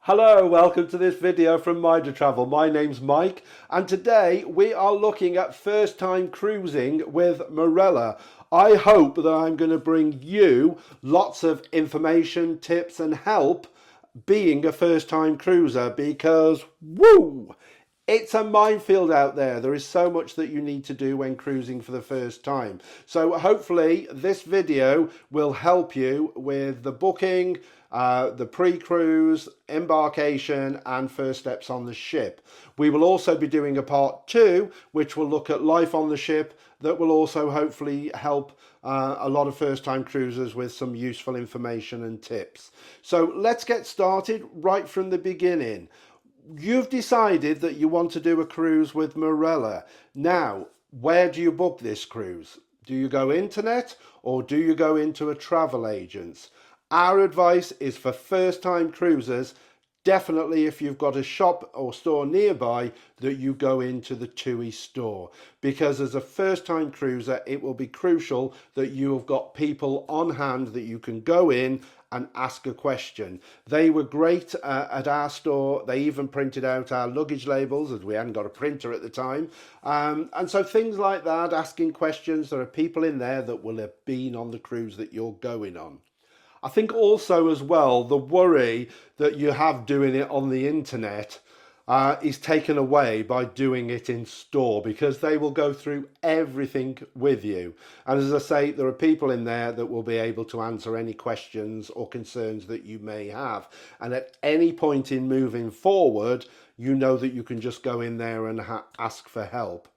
Hello, welcome to this video from Mind Travel. My name's Mike and today we are looking at first time cruising with Marella. I hope that I'm going to bring you lots of information, tips and help being a first time cruiser because woo! It's a minefield out there. There is so much that you need to do when cruising for the first time. So hopefully this video will help you with the booking, the pre-cruise, embarkation and first steps on the ship. We will also be doing a part 2 which will look at life on the ship that will also hopefully help a lot of first-time cruisers with some useful information and tips. So let's get started right from the beginning. You've decided that you want to do a cruise with Marella. Now, where do you book this cruise? Do you go internet or do you go into a travel agent? Our advice is for first-time cruisers, definitely if you've got a shop or store nearby, that you go into the TUI store, because as a first-time cruiser it will be crucial that you have got people on hand that you can go in and ask a question. They were great at our store. They even printed out our luggage labels as we hadn't got a printer at the time, and so things like that, asking questions. There are people in there that will have been on the cruise that you're going on. I think also as well, the worry that you have doing it on the internet is taken away by doing it in store, because they will go through everything with you. And as I say, there are people in there that will be able to answer any questions or concerns that you may have. And at any point in moving forward, you know that you can just go in there and ask for help.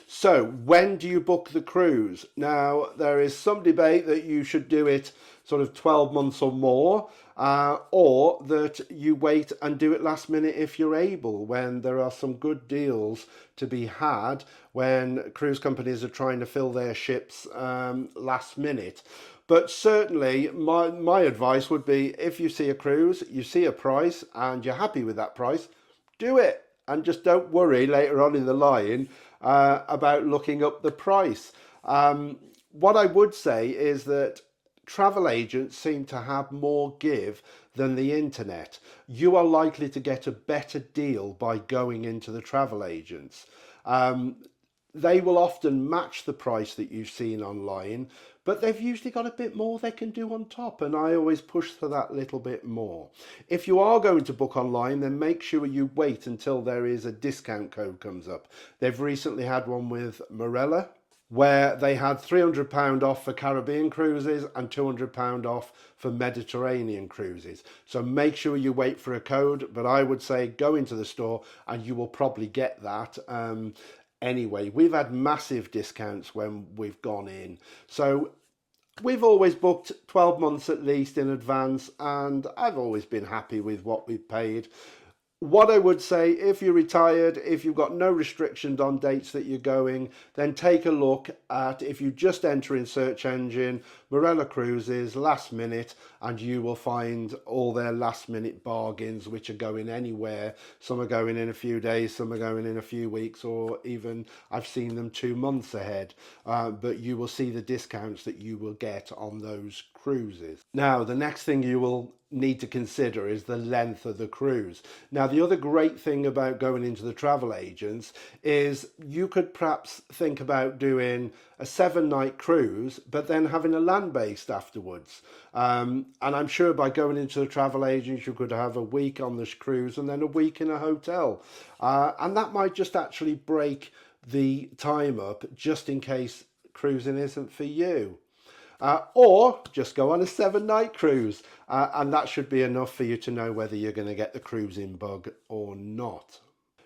So when do you book the cruise? Now, there is some debate that you should do it sort of 12 months or more, or that you wait and do it last minute if you're able, when there are some good deals to be had when cruise companies are trying to fill their ships last minute. But certainly my advice would be, if you see a cruise, you see a price and you're happy with that price, do it, and just don't worry later on in the line about looking up the price. What I would say is that travel agents seem to have more give than the internet. You are likely to get a better deal by going into the travel agents. They will often match the price that you've seen online, but they've usually got a bit more they can do on top, and I always push for that little bit more. If you are going to book online, then make sure you wait until there is a discount code comes up. They've recently had one with Marella, where they had £300 off for Caribbean cruises and £200 off for Mediterranean cruises. So make sure you wait for a code, but I would say go into the store and you will probably get that. Anyway, we've had massive discounts when we've gone in. So we've always booked 12 months at least in advance, and I've always been happy with what we've paid. What I would say, if you're retired, if you've got no restrictions on dates that you're going, then take a look at, if you just enter in search engine, Marella Cruises, last minute, and you will find all their last minute bargains, which are going anywhere. Some are going in a few days, some are going in a few weeks, or even I've seen them 2 months ahead. But you will see the discounts that you will get on those cruises. Now, the next thing you will need to consider is the length of the cruise. Now, the other great thing about going into the travel agents is you could perhaps think about doing a 7-night cruise, but then having a land-based afterwards. And I'm sure by going into the travel agents, you could have a week on this cruise and then a week in a hotel. And that might just actually break the time up, just in case cruising isn't for you. Or just go on a 7-night cruise, and that should be enough for you to know whether you're going to get the cruising bug or not.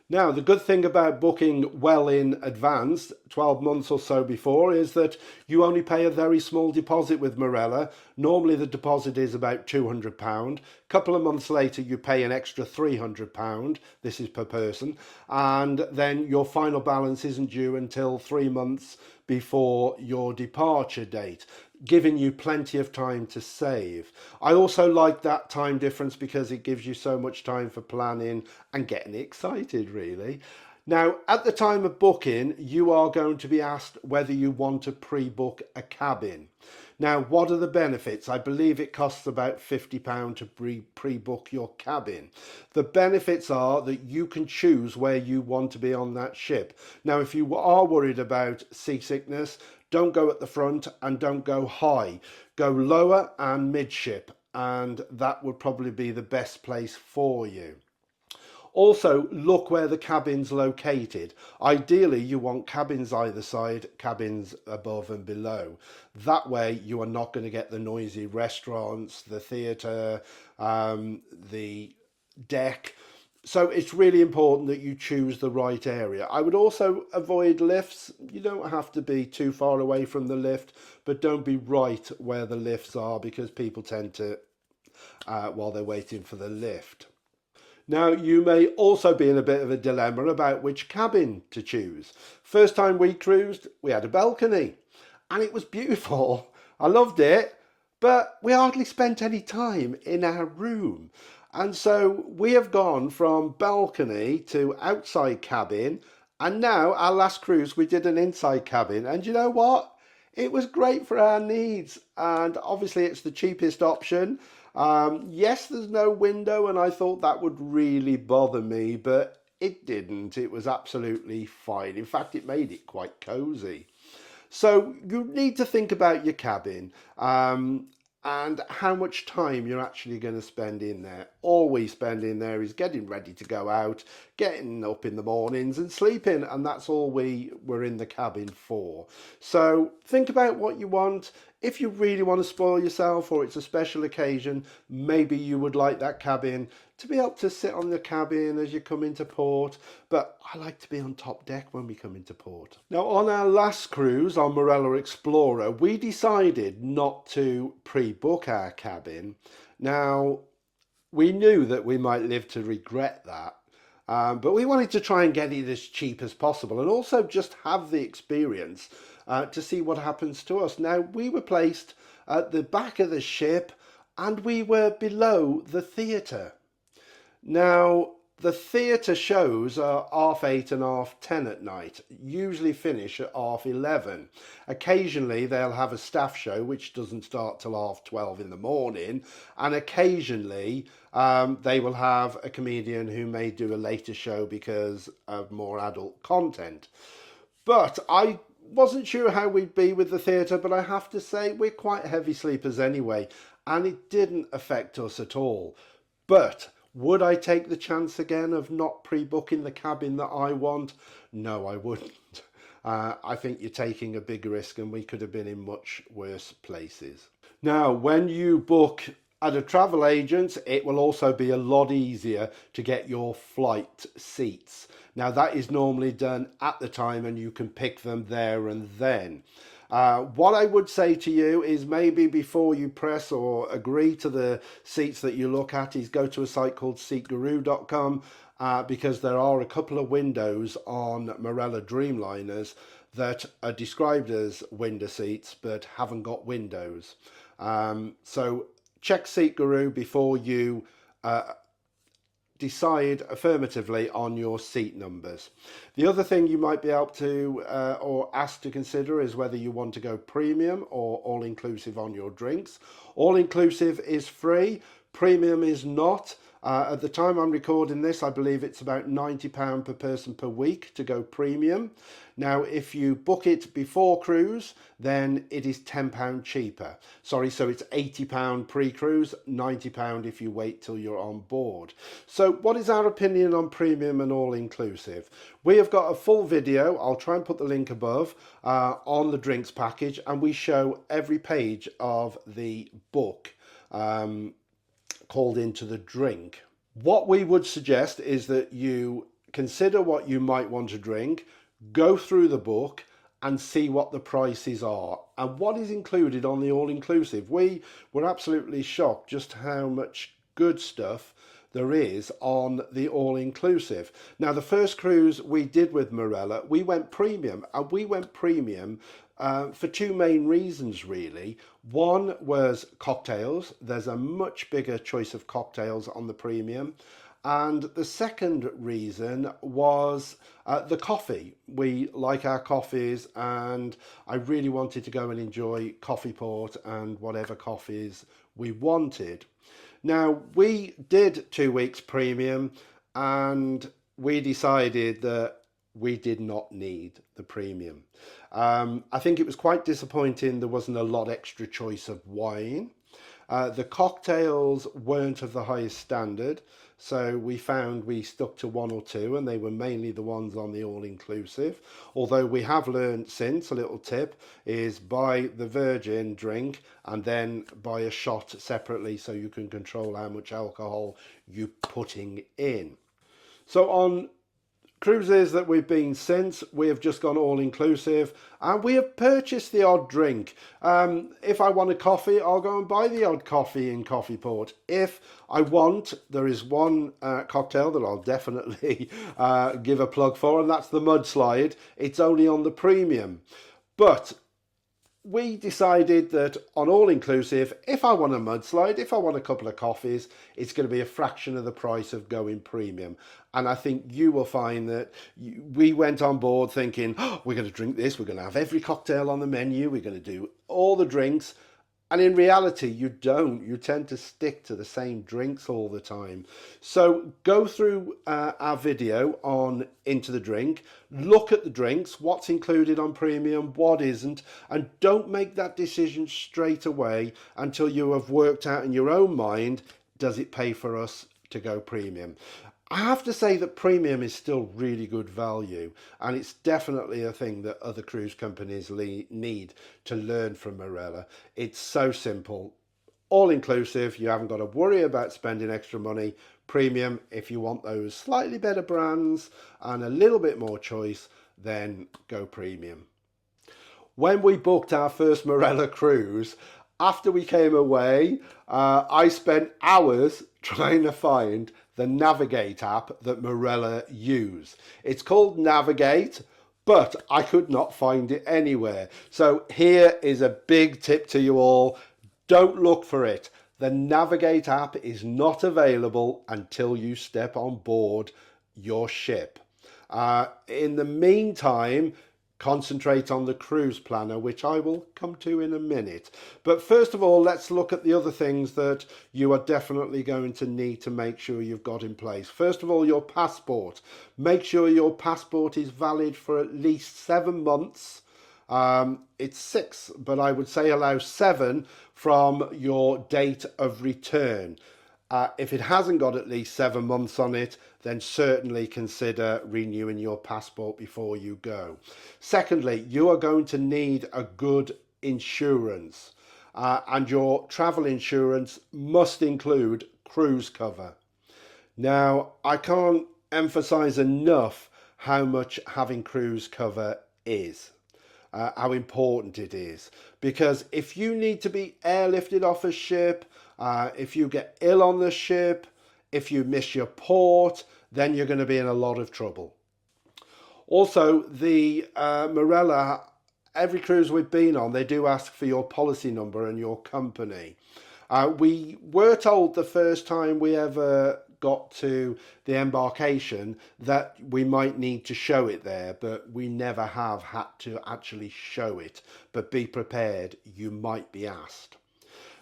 Now, the good thing about booking well in advance, 12 months or so before, is that you only pay a very small deposit with Marella. Normally the deposit is about £200. A couple of months later you pay an extra £300, this is per person, and then your final balance isn't due until 3 months before your departure date, giving you plenty of time to save. I also like that time difference because it gives you so much time for planning and getting excited, really. Now, at the time of booking, you are going to be asked whether you want to pre-book a cabin. Now, what are the benefits? I believe it costs about £50 to pre-book your cabin. The benefits are that you can choose where you want to be on that ship. Now, if you are worried about seasickness, don't go at the front and don't go high. Go lower and midship, and that would probably be the best place for you. Also, look where the cabin's located. Ideally, you want cabins either side, cabins above and below. That way, you are not going to get the noisy restaurants, the theatre, the deck. So it's really important that you choose the right area. I would also avoid lifts. You don't have to be too far away from the lift, but don't be right where the lifts are, because people tend to, while they're waiting for the lift. Now, you may also be in a bit of a dilemma about which cabin to choose. First time we cruised, we had a balcony and it was beautiful. I loved it, but we hardly spent any time in our room. And so we have gone from balcony to outside cabin, and now our last cruise we did an inside cabin, and you know what? It was great for our needs, and obviously it's the cheapest option. Yes, there's no window, and I thought that would really bother me, but it didn't. It was absolutely fine. In fact, it made it quite cozy. So you need to think about your cabin and how much time you're actually going to spend in there. All we spend in there is getting ready to go out, getting up in the mornings and sleeping, and that's all we were in the cabin for. So think about what you want. If you really want to spoil yourself, or it's a special occasion, maybe you would like that cabin to be able to sit on the cabin as you come into port, but I like to be on top deck when we come into port. Now, on our last cruise on Marella Explorer, we decided not to pre-book our cabin. Now, we knew that we might live to regret that, but we wanted to try and get it as cheap as possible, and also just have the experience to see what happens to us. Now, we were placed at the back of the ship and we were below the theatre. Now, the theatre shows are 8:30 and 10:30 at night, usually finish at 11:30. Occasionally they'll have a staff show which doesn't start till 12:30 in the morning, and occasionally they will have a comedian who may do a later show because of more adult content. But I wasn't sure how we'd be with the theatre, but I have to say we're quite heavy sleepers anyway, and it didn't affect us at all. But would I take the chance again of not pre-booking the cabin that I want? No, I wouldn't. I think you're taking a big risk, and we could have been in much worse places. Now, when you book at a travel agent, it will also be a lot easier to get your flight seats. Now, that is normally done at the time, and you can pick them there and then. What I would say to you is, maybe before you press or agree to the seats that you look at, is go to a site called seatguru.com, because there are a couple of windows on Marella Dreamliners that are described as window seats but haven't got windows. So check Seat Guru before you decide affirmatively on your seat numbers. The other thing you might be able to or asked to consider is whether you want to go premium or all-inclusive on your drinks. All-inclusive is free, premium is not. At the time I'm recording this, I believe it's about £90 per person per week to go premium. Now, if you book it before cruise, then it is £10 cheaper. Sorry, so it's £80 pre-cruise, £90 if you wait till you're on board. So what is our opinion on premium and all-inclusive? We have got a full video, I'll try and put the link above, on the drinks package, and we show every page of the book called Into the Drink. What we would suggest is that you consider what you might want to drink, go through the book and see what the prices are and what is included on the all-inclusive. We were absolutely shocked just how much good stuff there is on the all-inclusive. Now, the first cruise we did with Marella, we went premium, and we went premium for two main reasons, really. One was cocktails. There's a much bigger choice of cocktails on the premium. And the second reason was the coffee. We like our coffees, and I really wanted to go and enjoy coffee port and whatever coffees we wanted. Now, we did 2 weeks premium, and we decided that we did not need the premium. I think it was quite disappointing there wasn't a lot extra choice of wine. The cocktails weren't of the highest standard, so we found we stuck to one or two, and they were mainly the ones on the all-inclusive. Although we have learned since, a little tip is buy the virgin drink and then buy a shot separately so you can control how much alcohol you're putting in. So on cruises that we've been since, we have just gone all inclusive, and we have purchased the odd drink. If I want a coffee, I'll go and buy the odd coffee in Coffee Port. If I want, there is one cocktail that I'll definitely give a plug for, and that's the mudslide. It's only on the premium, but we decided that on all inclusive, if I want a mudslide, if I want a couple of coffees, it's going to be a fraction of the price of going premium. And I think you will find that we went on board thinking, oh, we're going to drink this, we're going to have every cocktail on the menu, we're going to do all the drinks. And in reality, you don't. You tend to stick to the same drinks all the time. So go through our video on Into the Drink, look at the drinks, what's included on premium, what isn't, and don't make that decision straight away until you have worked out in your own mind, does it pay for us to go premium? I have to say that premium is still really good value, and it's definitely a thing that other cruise companies need to learn from Marella. It's so simple, all inclusive, you haven't got to worry about spending extra money. Premium, if you want those slightly better brands and a little bit more choice, then go premium. When we booked our first Marella cruise, after we came away, I spent hours trying to find the Navigate app that Marella use. It's called Navigate, but I could not find it anywhere. So here is a big tip to you all. Don't look for it. The Navigate app is not available until you step on board your ship. In the meantime, concentrate on the cruise planner, which I will come to in a minute. But first of all, let's look at the other things that you are definitely going to need to make sure you've got in place. First of all, your passport. Make sure your passport is valid for at least 7 months. It's 6, but I would say allow 7 from your date of return. If it hasn't got at least 7 months on it, then certainly consider renewing your passport before you go. Secondly, you are going to need a good insurance, and your travel insurance must include cruise cover. Now, I can't emphasize enough how much having cruise cover is. How important it is, because if you need to be airlifted off a ship, if you get ill on the ship, if you miss your port, then you're going to be in a lot of trouble. Also, the Marella, every cruise we've been on, they do ask for your policy number and your company. We were told the first time we ever got to the embarkation that we might need to show it there, but we never have had to actually show it. But be prepared, you might be asked.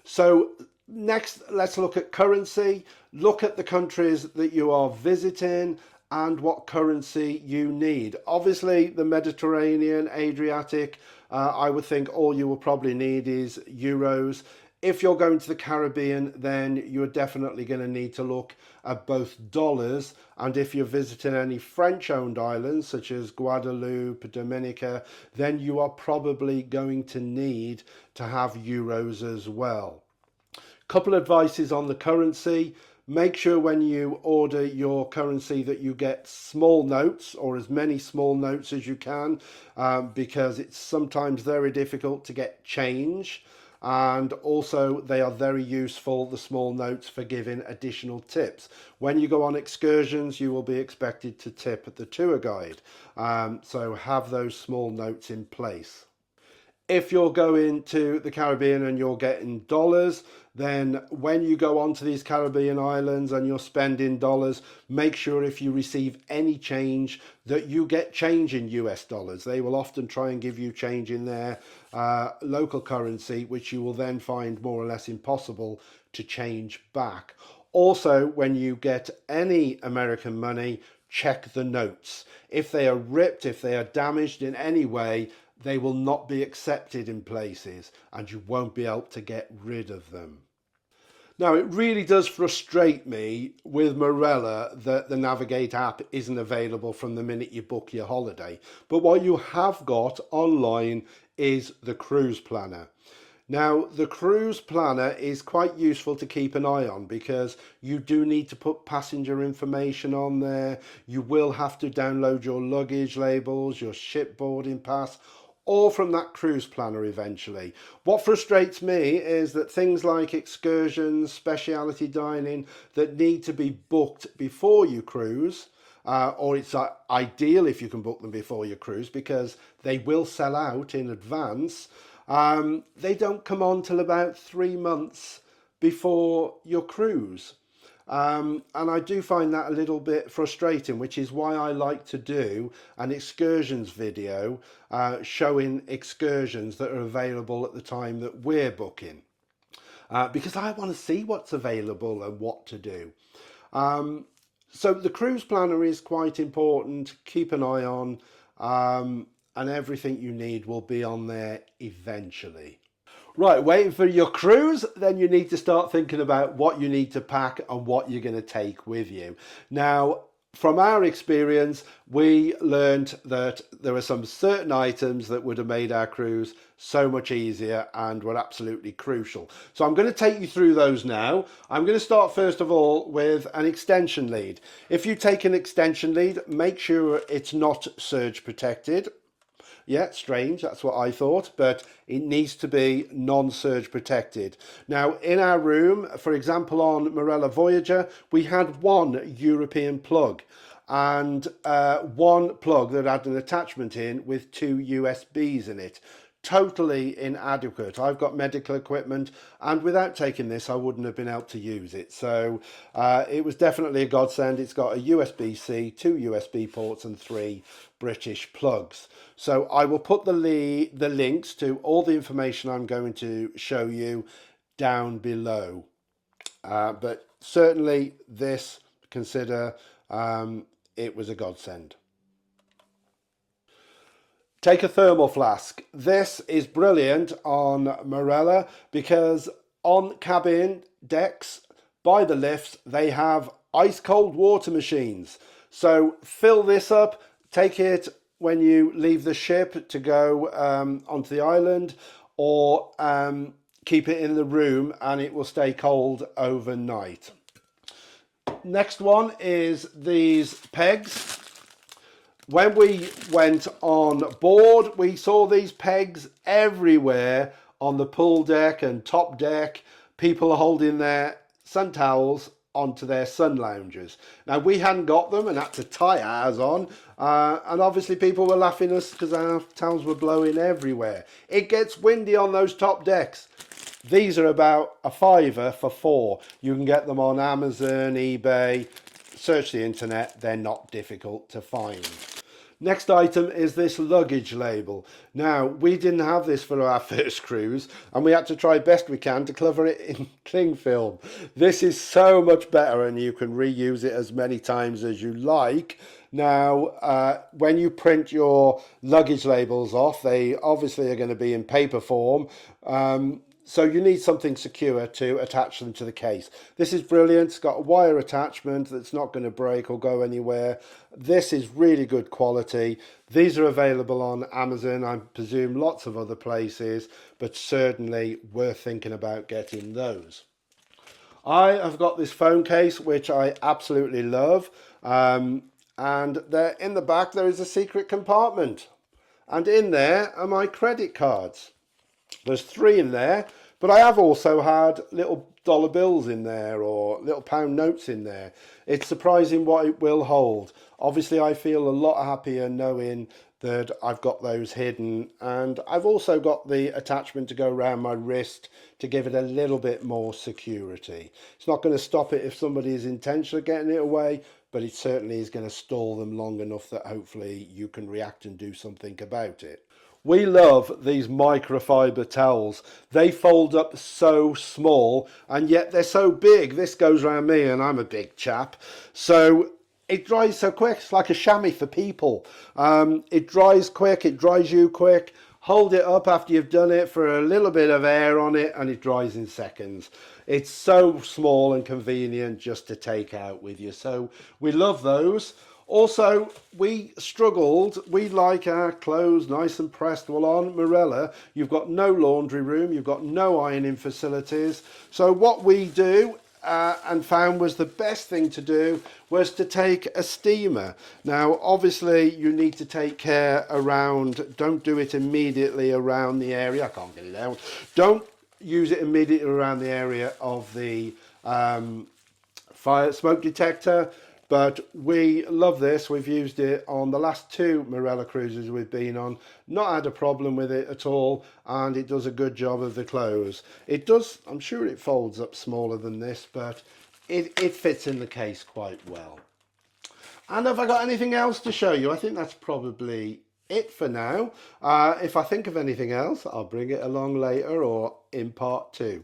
So next, let's look at currency. Look at the countries that you are visiting and what currency you need. Obviously, the Mediterranean, Adriatic, I would think all you will probably need is euros. If you're going to the Caribbean, then you're definitely going to need to look at both dollars, and if you're visiting any French-owned islands such as Guadeloupe, Dominica, then you are probably going to need to have euros as well. Couple advices on the currency. Make sure when you order your currency that you get small notes, or as many small notes as you can, because it's sometimes very difficult to get change. And also they are very useful, the small notes, for giving additional tips. When you go on excursions, you will be expected to tip the tour guide. So have those small notes in place. If you're going to the Caribbean and you're getting dollars, then when you go onto these Caribbean islands and you're spending dollars, make sure if you receive any change that you get change in US dollars. They will often try and give you change in their local currency, which you will then find more or less impossible to change back. Also, when you get any American money, check the notes. If they are ripped, if they are damaged in any way, they will not be accepted in places and you won't be able to get rid of them. Now, it really does frustrate me with Marella that the Navigate app isn't available from the minute you book your holiday. But what you have got online is the cruise planner. Now, the cruise planner is quite useful to keep an eye on because you do need to put passenger information on there. You will have to download your luggage labels, your ship boarding pass, all from that cruise planner eventually. What frustrates me is that things like excursions, specialty dining that need to be booked before you cruise, or it's ideal if you can book them before you cruise because they will sell out in advance. They don't come on till about 3 months before your cruise. And I do find that a little bit frustrating, which is why I like to do an excursions video showing excursions that are available at the time that we're booking. Because I want to see what's available and what to do. So the cruise planner is quite important. Keep an eye on. And everything you need will be on there eventually. Right, waiting for your cruise, then you need to start thinking about what you need to pack and what you're going to take with you. Now, from our experience, we learned that there are some certain items that would have made our cruise so much easier and were absolutely crucial. So I'm going to take you through those now. I'm going to start first of all with an extension lead. If you take an extension lead, make sure it's not surge protected. Yeah, strange, that's what I thought, but it needs to be non-surge protected. Now, in our room, for example, on Marella Voyager, we had one European plug and one plug that had an attachment in with 2 USBs in it. Totally inadequate. I've got medical equipment and without taking this I wouldn't have been able to use it, so it was definitely a godsend. It's got a USB-C, 2 USB ports and 3 British plugs. So I will put the links to all the information I'm going to show you down below, but certainly this, consider it was a godsend. Take a thermal flask. This is brilliant on Marella because on cabin decks by the lifts they have ice cold water machines. So fill this up, take it when you leave the ship to go onto the island, or keep it in the room and it will stay cold overnight. Next one is these pegs. When we went on board, we saw these pegs everywhere on the pool deck and top deck. People are holding their sun towels onto their sun loungers. Now, we hadn't got them and had to tie ours on. And obviously people were laughing at us because our towels were blowing everywhere. It gets windy on those top decks. These are about a £5 for 4. You can get them on Amazon, eBay. Search the internet, they're not difficult to find. Next item is this luggage label. Now, we didn't have this for our first cruise and we had to try best we can to cover it in cling film. This is so much better and you can reuse it as many times as you like. Now, when you print your luggage labels off, they obviously are going to be in paper form. So you need something secure to attach them to the case. This is brilliant. It's got a wire attachment that's not going to break or go anywhere. This is really good quality. These are available on Amazon, I presume lots of other places, but certainly worth thinking about getting those. I have got this phone case, which I absolutely love. And there in the back, there is a secret compartment. And in there are my credit cards. There's 3 in there, but I have also had little dollar bills in there or little pound notes in there. It's surprising what it will hold. Obviously, I feel a lot happier knowing that I've got those hidden, and I've also got the attachment to go around my wrist to give it a little bit more security. It's not going to stop it if somebody is intentionally getting it away, but it certainly is going to stall them long enough that hopefully you can react and do something about it. We love these microfiber towels. They fold up so small and yet they're so big. This goes around me and I'm a big chap. So it dries so quick. It's like a chamois for people. It dries quick. It dries you quick. Hold it up after you've done it for a little bit of air on it and it dries in seconds. It's so small and convenient just to take out with you. So we love those. Also, we struggled. We like our clothes nice and pressed. Well, on Marella, you've got no laundry room. You've got no ironing facilities. So what we do and found was the best thing to do was to take a steamer. Now, obviously, you need to take care around, don't do it immediately around the area. I can't get it out. Don't use it immediately around the area of the fire smoke detector. But we love this. We've used it on the last 2 Marella cruises we've been on. Not had a problem with it at all. And it does a good job of the clothes. It does, I'm sure it folds up smaller than this, but it fits in the case quite well. And have I got anything else to show you? I think that's probably it for now. If I think of anything else, I'll bring it along later or in part 2.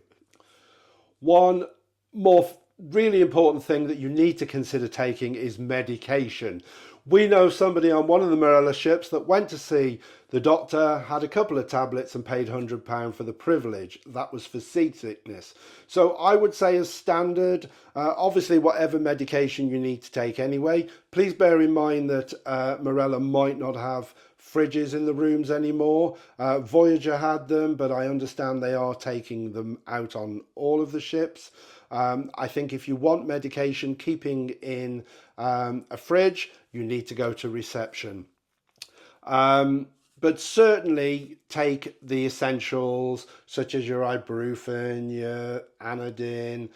One more really important thing that you need to consider taking is medication. We know somebody on one of the Marella ships that went to see the doctor, had a couple of tablets and paid £100 for the privilege. That was for seasickness. So I would say as standard, obviously whatever medication you need to take anyway, please bear in mind that Marella might not have fridges in the rooms anymore. Voyager had them, but I understand they are taking them out on all of the ships. I think if you want medication keeping in a fridge, you need to go to reception. But certainly take the essentials such as your ibuprofen, your Anodin,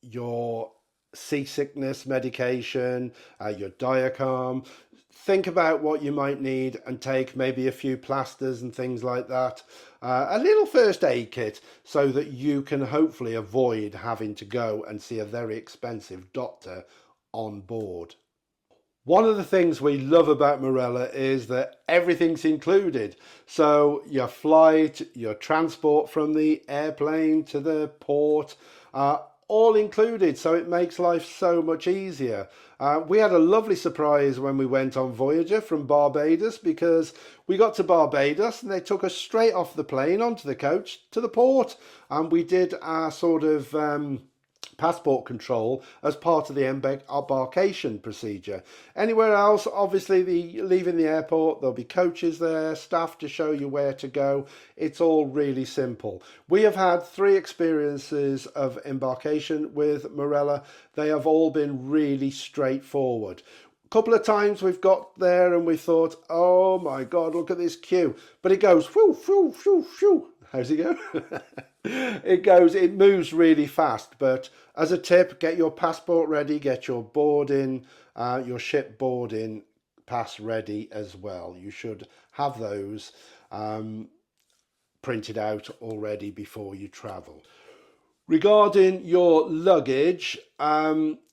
your seasickness medication, your Diacalm. Think about what you might need and take maybe a few plasters and things like that. A little first aid kit so that you can hopefully avoid having to go and see a very expensive doctor on board. One of the things we love about Marella is that everything's included. So your flight, your transport from the airplane to the port, all included, so it makes life so much easier. We had a lovely surprise when we went on Voyager from Barbados, because we got to Barbados and they took us straight off the plane onto the coach to the port, and we did our sort of passport control as part of the embarkation procedure. Anywhere else, obviously, leaving the airport, there'll be coaches there, staff to show you where to go. It's all really simple. We have had 3 experiences of embarkation with Marella. They have all been really straightforward. A couple of times we've got there and we thought, oh my God, look at this queue. But it goes, whoo, whoo, whoo, whoo. How's it go? It moves really fast. But as a tip, get your passport ready, get your boarding, your ship boarding pass ready as well. You should have those printed out already before you travel. Regarding your luggage,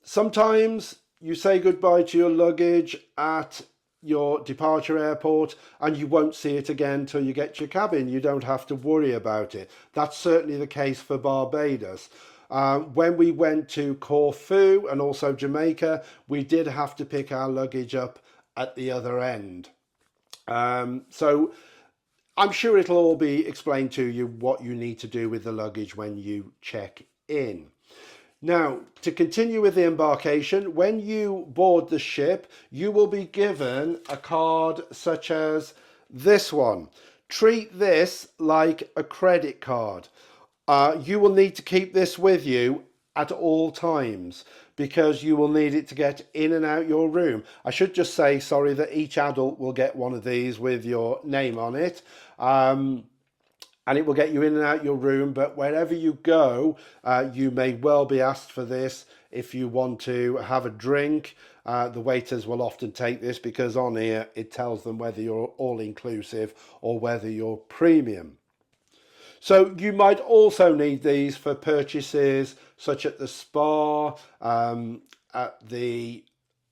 sometimes you say goodbye to your luggage at your departure airport and you won't see it again till you get to your cabin. You don't have to worry about it. That's certainly the case for Barbados. When we went to Corfu and also Jamaica, we did have to pick our luggage up at the other end. So I'm sure it'll all be explained to you what you need to do with the luggage when you check in. Now, to continue with the embarkation, when you board the ship, you will be given a card such as this one. Treat this like a credit card. You will need to keep this with you at all times because you will need it to get in and out your room. I should just say, sorry, that each adult will get one of these with your name on it. And it will get you in and out your room, but wherever you go, you may well be asked for this. if you want to have a drink. The waiters will often take this because on here it tells them whether you're all-inclusive or whether you're premium. So you might also need these for purchases such at the spa, at the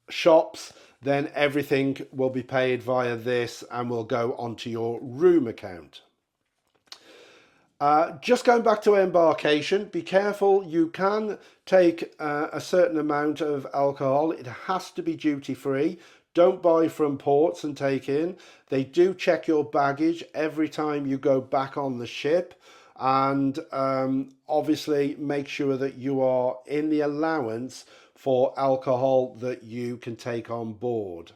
shops. Then everything will be paid via this and will go onto your room account. Just going back to embarkation, be careful. You can take a certain amount of alcohol. It has to be duty free. Don't buy from ports and take in. They do check your baggage every time you go back on the ship, and obviously make sure that you are in the allowance for alcohol that you can take on board.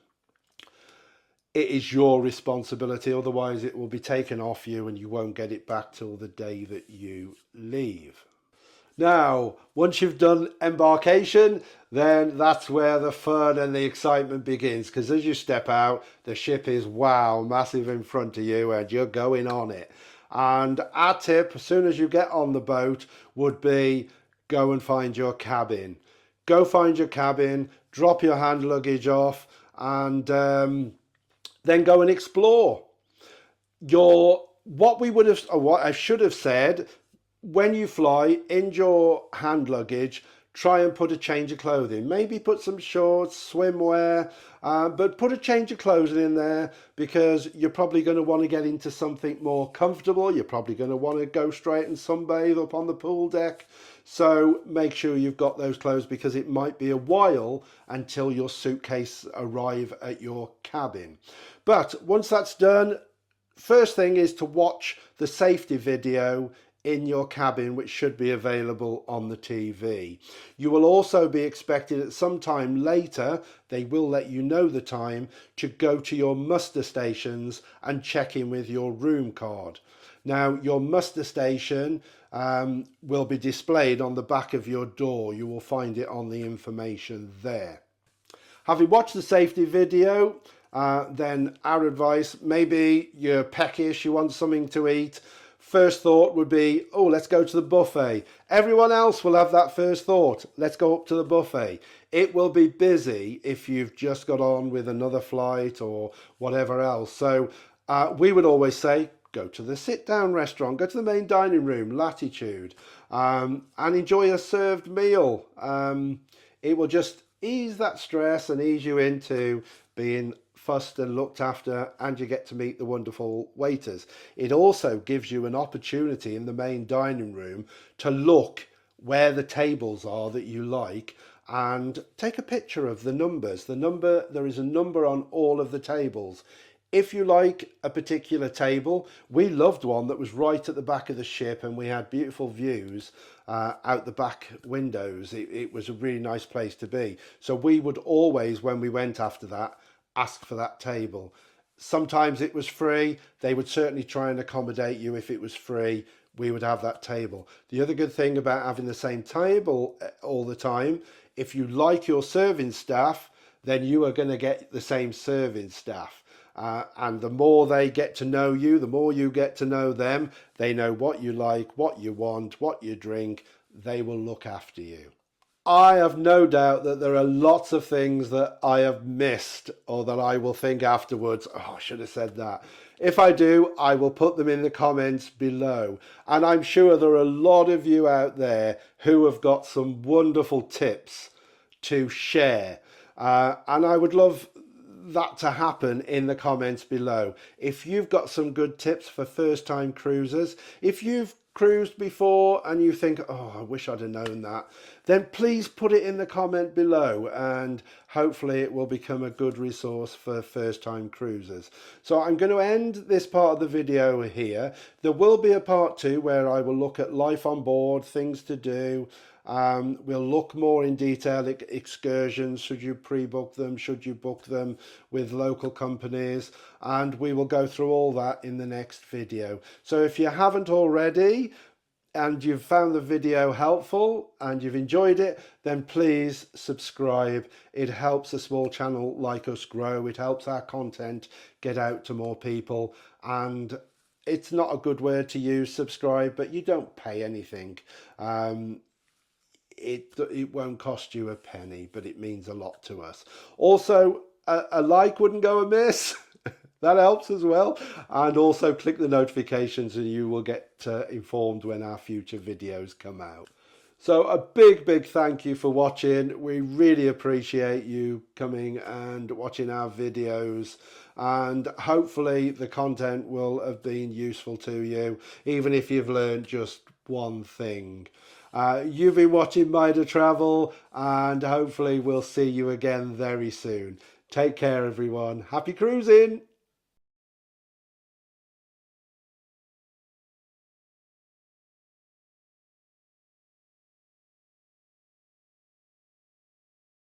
It is your responsibility, otherwise it will be taken off you and you won't get it back till the day that you leave. Now, once you've done embarkation, then that's where the fun and the excitement begins, because as you step out, the ship is, wow, massive in front of you and you're going on it. And our tip, as soon as you get on the boat, would be go and find your cabin. Go find your cabin, drop your hand luggage off, and then go and explore. What we would have, or what I should have said, when you fly, in your hand luggage, try and put a change of clothing. Maybe put some shorts, swimwear, but put a change of clothing in there, because you're probably going to want to get into something more comfortable. You're probably going to want to go straight and sunbathe up on the pool deck. So make sure you've got those clothes, because it might be a while until your suitcase arrive at your cabin. But once that's done, first thing is to watch the safety video in your cabin, which should be available on the TV. You will also be expected at some time later, they will let you know the time, to go to your muster stations and check in with your room card. Now, your muster station will be displayed on the back of your door. You will find it on the information there. Having watched the safety video, then our advice, maybe you're peckish, you want something to eat. First thought would be, oh, let's go to the buffet. Everyone else will have that first thought. Let's go up to the buffet. It will be busy if you've just got on with another flight or whatever else. So we would always say, go to the sit-down restaurant, go to the main dining room, latitude, and enjoy a served meal. It will just ease that stress and ease you into being fussed and looked after, and you get to meet the wonderful waiters. It also gives you an opportunity in the main dining room to look where the tables are that you like and take a picture of the numbers. There is a number on all of the tables. If you like a particular table, we loved one that was right at the back of the ship, and we had beautiful views out the back windows. It was a really nice place to be. So we would always, when we went after that, ask for that table. Sometimes it was free. They would certainly try and accommodate you. If it was free, we would have that table. The other good thing about having the same table all the time, if you like your serving staff, then you are going to get the same serving staff. And the more they get to know you, the more you get to know them. They know what you like, what you want, what you drink. They will look after you. I have no doubt that there are lots of things that I have missed, or that I will think afterwards, oh, I should have said that. If I do, I will put them in the comments below. And I'm sure there are a lot of you out there who have got some wonderful tips to share. And I would love that to happen in the comments below. If you've got some good tips for first-time cruisers, if you've cruised before and you think, oh, I wish I'd have known that, then please put it in the comment below, and hopefully it will become a good resource for first-time cruisers. So I'm going to end this part of the video here. There will be a part 2 where I will look at life on board, things to do. We'll look more in detail at excursions. Should you pre-book them? Should you book them with local companies? And we will go through all that in the next video. So if you haven't already, and you've found the video helpful and you've enjoyed it, then please subscribe. It helps a small channel like us grow. It helps our content get out to more people. And it's not a good word to use, subscribe, but you don't pay anything. it won't cost you a penny, but it means a lot to us. Also, a like wouldn't go amiss. That helps as well. And also click the notifications and you will get informed when our future videos come out. So a big thank you for watching. We really appreciate you coming and watching our videos, and hopefully the content will have been useful to you, even if you've learned just one thing. You've been watching Mida Travel, and hopefully we'll see you again very soon. Take care everyone. Happy cruising!